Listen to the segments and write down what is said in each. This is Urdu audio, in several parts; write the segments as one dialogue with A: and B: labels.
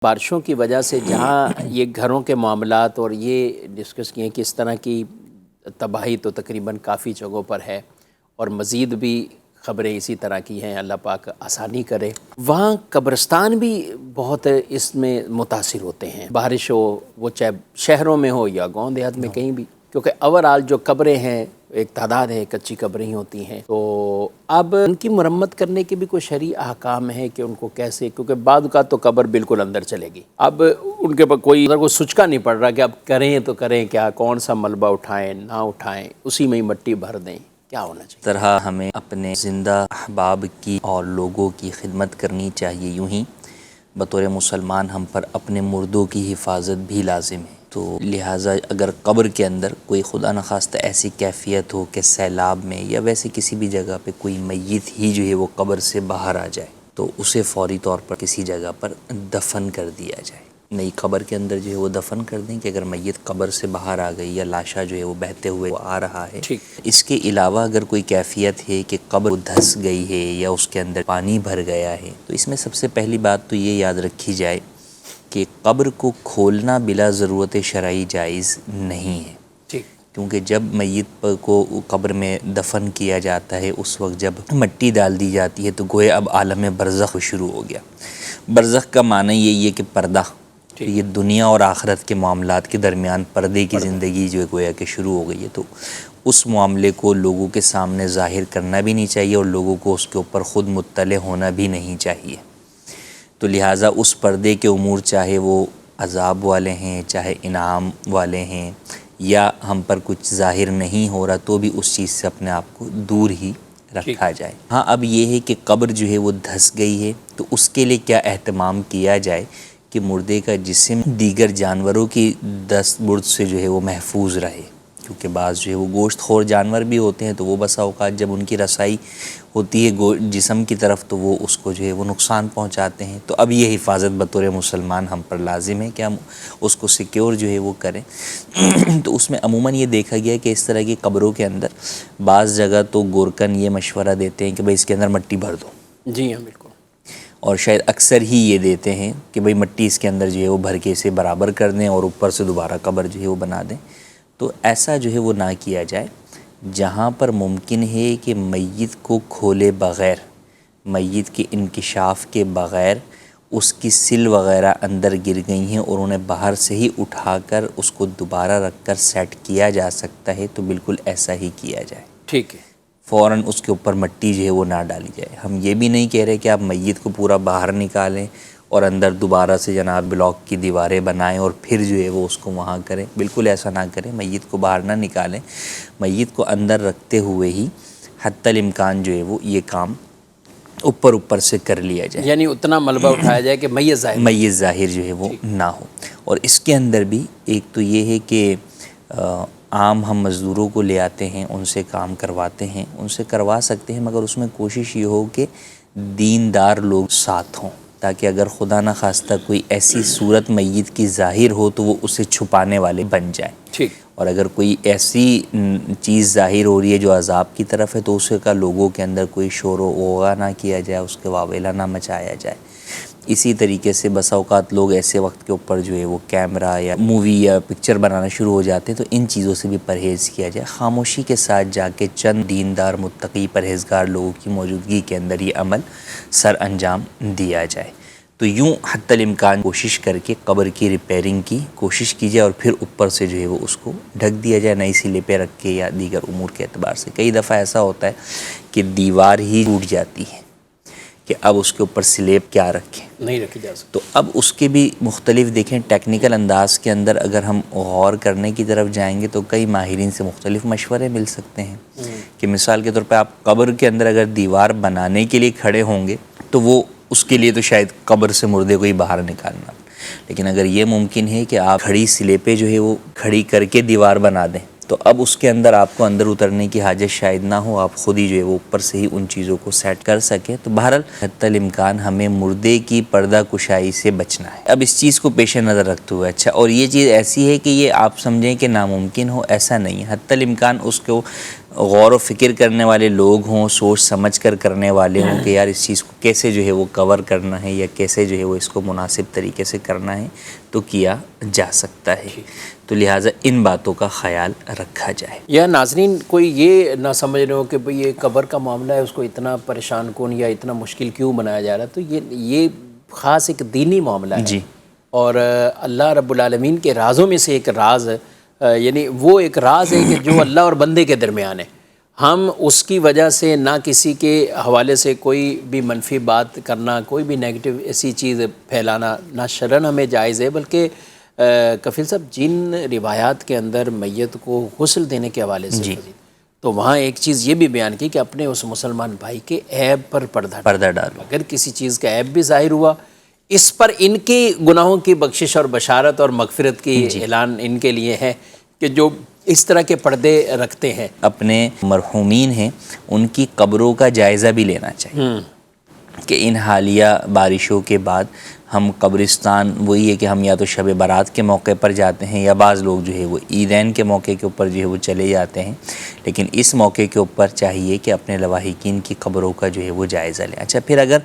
A: بارشوں کی وجہ سے جہاں یہ گھروں کے معاملات اور یہ ڈسکس کیے کہ اس طرح کی تباہی تو تقریباً کافی جگہوں پر ہے اور مزید بھی خبریں اسی طرح کی ہیں، اللہ پاک آسانی کرے۔ وہاں قبرستان بھی بہت اس میں متاثر ہوتے ہیں، بارش ہو وہ چاہے شہروں میں ہو یا گاؤں دیہات میں کہیں بھی، کیونکہ اوورآل جو قبریں ہیں ایک تعداد ہے، کچی قبریں ہی ہوتی ہیں، تو اب ان کی مرمت کرنے کے بھی کوئی شرعی احکام ہے کہ ان کو کیسے، کیونکہ بعد کا تو قبر بالکل اندر چلے گی، اب ان کے پاس کوئی سچکا نہیں پڑ رہا کہ اب کریں تو کریں کیا، کون سا ملبہ اٹھائیں نہ اٹھائیں، اسی میں ہی مٹی بھر دیں، کیا ہونا چاہیے؟
B: طرح ہمیں اپنے زندہ احباب کی اور لوگوں کی خدمت کرنی چاہیے، یوں ہی بطور مسلمان ہم پر اپنے مردوں کی حفاظت بھی لازم ہے۔ تو لہٰذا اگر قبر کے اندر کوئی خدا نخواستہ ایسی کیفیت ہو کہ سیلاب میں یا ویسے کسی بھی جگہ پہ کوئی میت ہی جو ہے وہ قبر سے باہر آ جائے تو اسے فوری طور پر کسی جگہ پر دفن کر دیا جائے، نئی قبر کے اندر جو ہے وہ دفن کر دیں کہ اگر میت قبر سے باہر آ گئی یا لاشا جو ہے وہ بہتے ہوئے آ رہا ہے۔
A: ٹھیک۔
B: اس کے علاوہ اگر کوئی کیفیت ہے کہ قبر دھس گئی ہے یا اس کے اندر پانی بھر گیا ہے تو اس میں سب سے پہلی بات تو یہ یاد رکھی جائے کہ قبر کو کھولنا بلا ضرورت شرعی جائز نہیں ہے،
A: ٹھیک،
B: کیونکہ جب میت کو قبر میں دفن کیا جاتا ہے اس وقت جب مٹی ڈال دی جاتی ہے تو گویا اب عالم برزخ شروع ہو گیا۔ برزخ کا معنی یہی ہے کہ پردہ، یہ دنیا اور آخرت کے معاملات کے درمیان پردے کی زندگی جو ہے گویا کہ شروع ہو گئی ہے، تو اس معاملے کو لوگوں کے سامنے ظاہر کرنا بھی نہیں چاہیے اور لوگوں کو اس کے اوپر خود مطلع ہونا بھی نہیں چاہیے۔ تو لہٰذا اس پردے کے امور چاہے وہ عذاب والے ہیں، چاہے انعام والے ہیں، یا ہم پر کچھ ظاہر نہیں ہو رہا تو بھی اس چیز سے اپنے آپ کو دور ہی رکھا جائے۔ ہاں اب یہ ہے کہ قبر جو ہے وہ دھس گئی ہے تو اس کے لیے کیا اہتمام کیا جائے کہ مردے کا جسم دیگر جانوروں کی دست برد سے جو ہے وہ محفوظ رہے، کیونکہ بعض جو ہے وہ گوشت خور جانور بھی ہوتے ہیں تو وہ بسا اوقات جب ان کی رسائی ہوتی ہے جسم کی طرف تو وہ اس کو جو ہے وہ نقصان پہنچاتے ہیں، تو اب یہ حفاظت بطور مسلمان ہم پر لازم ہے کہ ہم اس کو سیکیور جو ہے وہ کریں۔ تو اس میں عموماً یہ دیکھا گیا کہ اس طرح کی قبروں کے اندر بعض جگہ تو گورکن یہ مشورہ دیتے ہیں کہ بھئی اس کے اندر مٹی بھر دو،
A: جی ہاں بالکل،
B: اور شاید اکثر ہی یہ دیتے ہیں کہ بھئی مٹی اس کے اندر جو ہے وہ بھر کے اسے برابر کر دیں اور اوپر سے دوبارہ قبر جو ہے وہ بنا دیں، تو ایسا جو ہے وہ نہ کیا جائے۔ جہاں پر ممکن ہے کہ میت کو کھولے بغیر، میت کے انکشاف کے بغیر اس کی سل وغیرہ اندر گر گئی ہیں اور انہیں باہر سے ہی اٹھا کر اس کو دوبارہ رکھ کر سیٹ کیا جا سکتا ہے تو بالکل ایسا ہی کیا جائے،
A: ٹھیک ہے،
B: فوراً اس کے اوپر مٹی جو ہے وہ نہ ڈالی جائے۔ ہم یہ بھی نہیں کہہ رہے کہ آپ میت کو پورا باہر نکالیں اور اندر دوبارہ سے جناب بلاک کی دیواریں بنائیں اور پھر جو ہے وہ اس کو وہاں کریں، بالکل ایسا نہ کریں، میت کو باہر نہ نکالیں، میت کو اندر رکھتے ہوئے ہی حتی الامکان جو ہے وہ یہ کام اوپر سے کر لیا جائے،
A: یعنی اتنا ملبہ اٹھایا جائے کہ
B: میت ظاہر جو ہے وہ نہ ہو۔ اور اس کے اندر بھی ایک تو یہ ہے کہ عام ہم مزدوروں کو لے آتے ہیں، ان سے کام کرواتے ہیں، ان سے کروا سکتے ہیں، مگر اس میں کوشش یہ ہو کہ دیندار لوگ ساتھ ہوں، تاکہ اگر خدا نخواستہ کوئی ایسی صورت میت کی ظاہر ہو تو وہ اسے چھپانے والے بن جائیں،
A: ٹھیک،
B: اور اگر کوئی ایسی چیز ظاہر ہو رہی ہے جو عذاب کی طرف ہے تو اسے کا لوگوں کے اندر کوئی شور و غوغا نہ کیا جائے، اس کے واویلا نہ مچایا جائے۔ اسی طریقے سے بسا اوقات لوگ ایسے وقت کے اوپر جو ہے وہ کیمرہ یا مووی یا پکچر بنانا شروع ہو جاتے ہیں، تو ان چیزوں سے بھی پرہیز کیا جائے، خاموشی کے ساتھ جا کے چند دیندار متقی پرہیزگار لوگوں کی موجودگی کے اندر یہ عمل سر انجام دیا جائے۔ تو یوں حتی الامکان کوشش کر کے قبر کی ریپیرنگ کی کوشش کی جائے اور پھر اوپر سے جو ہے وہ اس کو ڈھک دیا جائے نئی سلے پہ رکھ کے یا دیگر امور کے اعتبار سے۔ کئی دفعہ ایسا ہوتا ہے کہ دیوار ہی ٹوٹ جاتی ہے کہ اب اس کے اوپر سلیب کیا رکھیں،
A: نہیں رکھی جا سکتی،
B: تو اب اس کے بھی مختلف دیکھیں ٹیکنیکل انداز کے اندر اگر ہم غور کرنے کی طرف جائیں گے تو کئی ماہرین سے مختلف مشورے مل سکتے ہیں کہ مثال کے طور پہ آپ قبر کے اندر اگر دیوار بنانے کے لیے کھڑے ہوں گے تو وہ اس کے لیے تو شاید قبر سے مردے کو ہی باہر نکالنا، لیکن اگر یہ ممکن ہے کہ آپ کھڑی سلے پہ جو ہے وہ کھڑی کر کے دیوار بنا دیں تو اب اس کے اندر آپ کو اندر اترنے کی حاجت شاید نہ ہو، آپ خود ہی جو ہے وہ اوپر سے ہی ان چیزوں کو سیٹ کر سکیں۔ تو بہرحال حتی الامکان ہمیں مردے کی پردہ کشائی سے بچنا ہے۔ اب اس چیز کو پیش نظر رکھتے ہوئے اور یہ چیز ایسی ہے کہ یہ آپ سمجھیں کہ ناممکن ہو، ایسا نہیں ہے، حتی الامکان اس کو غور و فکر کرنے والے لوگ ہوں، سوچ سمجھ کر کرنے والے ہوں کہ یار اس چیز کو کیسے جو ہے وہ کور کرنا ہے یا کیسے جو ہے وہ اس کو مناسب طریقے سے کرنا ہے تو کیا جا سکتا ہے. تو لہٰذا ان باتوں کا خیال رکھا جائے.
A: یا ناظرین کوئی یہ نہ سمجھ رہے ہو کہ بھئی یہ قبر کا معاملہ ہے، اس کو اتنا پریشان کن یا اتنا مشکل کیوں بنایا جا رہا ہے، تو یہ خاص ایک دینی معاملہ ہے.
B: جی.
A: اور اللہ رب العالمین کے رازوں میں سے ایک راز یعنی وہ ایک راز ہے کہ جو اللہ اور بندے کے درمیان ہے. ہم اس کی وجہ سے نہ کسی کے حوالے سے کوئی بھی منفی بات کرنا، کوئی بھی نیگیٹو ایسی چیز پھیلانا نہ شرعاً ہمیں جائز ہے. بلکہ کفیل صاحب جن روایات کے اندر میت کو غسل دینے کے حوالے سے تو وہاں ایک چیز یہ بھی بیان کی کہ اپنے اس مسلمان بھائی کے عیب پر پردہ ڈالو. اگر کسی چیز کا عیب بھی ظاہر ہوا، اس پر ان کے گناہوں کی بخشش اور بشارت اور مغفرت کی اعلان ان کے لیے ہے کہ جو اس طرح کے پردے رکھتے ہیں.
B: اپنے مرحومین ہیں ان کی قبروں کا جائزہ بھی لینا چاہیے کہ ان حالیہ بارشوں کے بعد ہم قبرستان، وہی ہے کہ ہم یا تو شب برات کے موقع پر جاتے ہیں یا بعض لوگ جو ہے وہ عیدین کے موقع کے اوپر جو ہے وہ چلے جاتے ہیں، لیکن اس موقع کے اوپر چاہیے کہ اپنے لواحقین کی قبروں کا جو ہے وہ جائزہ لیں. اچھا پھر اگر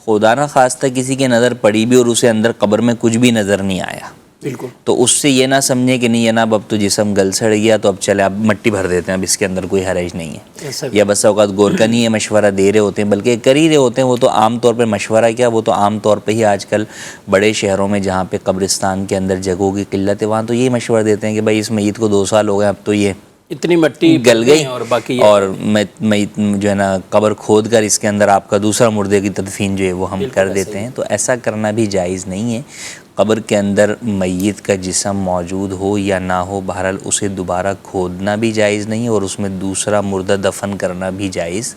B: خدا نہ خواستہ کسی کے نظر پڑی بھی اور اسے اندر قبر میں کچھ بھی نظر نہیں آیا،
A: بالکل،
B: تو اس سے یہ نہ سمجھے کہ نہیں جناب اب تو جسم گل سڑ گیا تو اب چلے اب مٹی بھر دیتے ہیں، اب اس کے اندر کوئی حرج نہیں ہے. یا بس اوقات گورکنی یہ مشورہ دے رہے ہوتے ہیں، بلکہ کر ہی رہے ہوتے ہیں. وہ تو عام طور پہ مشورہ کیا، وہ تو عام طور پہ ہی آج کل بڑے شہروں میں جہاں پہ قبرستان کے اندر جگہوں کی قلت ہے وہاں تو یہی مشورہ دیتے ہیں کہ بھائی اس میت کو 2 سال ہو گئے، اب تو یہ
A: اتنی مٹی
B: گل گئی
A: اور باقی
B: اور میت جو ہے نا قبر کھود کر اس کے اندر آپ کا دوسرا مردے کی تدفین جو ہے وہ ہم کر دیتے ہیں. تو ایسا کرنا بھی جائز نہیں ہے. قبر کے اندر میت کا جسم موجود ہو یا نہ ہو، بہرحال اسے دوبارہ کھودنا بھی جائز نہیں ہے اور اس میں دوسرا مردہ دفن کرنا بھی جائز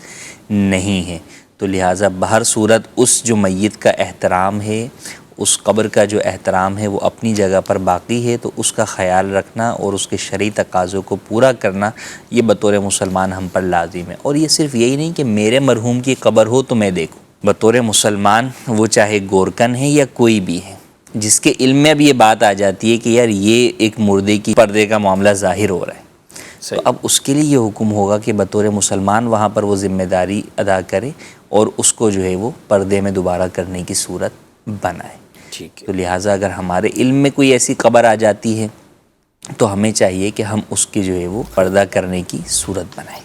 B: نہیں ہے. تو لہٰذا بہر صورت اس جو میت کا احترام ہے، اس قبر کا جو احترام ہے وہ اپنی جگہ پر باقی ہے. تو اس کا خیال رکھنا اور اس کے شرعی تقاضوں کو پورا کرنا یہ بطور مسلمان ہم پر لازم ہے. اور یہ صرف یہی نہیں کہ میرے مرحوم کی قبر ہو تو میں دیکھوں. بطور مسلمان وہ چاہے گورکن ہے یا کوئی بھی ہے، جس کے علم میں بھی یہ بات آ جاتی ہے کہ یار یہ ایک مردے کی پردے کا معاملہ ظاہر ہو رہا ہے، تو اب اس کے لیے یہ حکم ہوگا کہ بطور مسلمان وہاں پر وہ ذمہ داری ادا کرے اور اس کو جو ہے وہ پردے میں دوبارہ کرنے کی صورت بنائے. تو لہٰذا اگر ہمارے علم میں کوئی ایسی قبر آ جاتی ہے تو ہمیں چاہیے کہ ہم اس کی جو ہے وہ پردہ کرنے کی صورت بنائیں.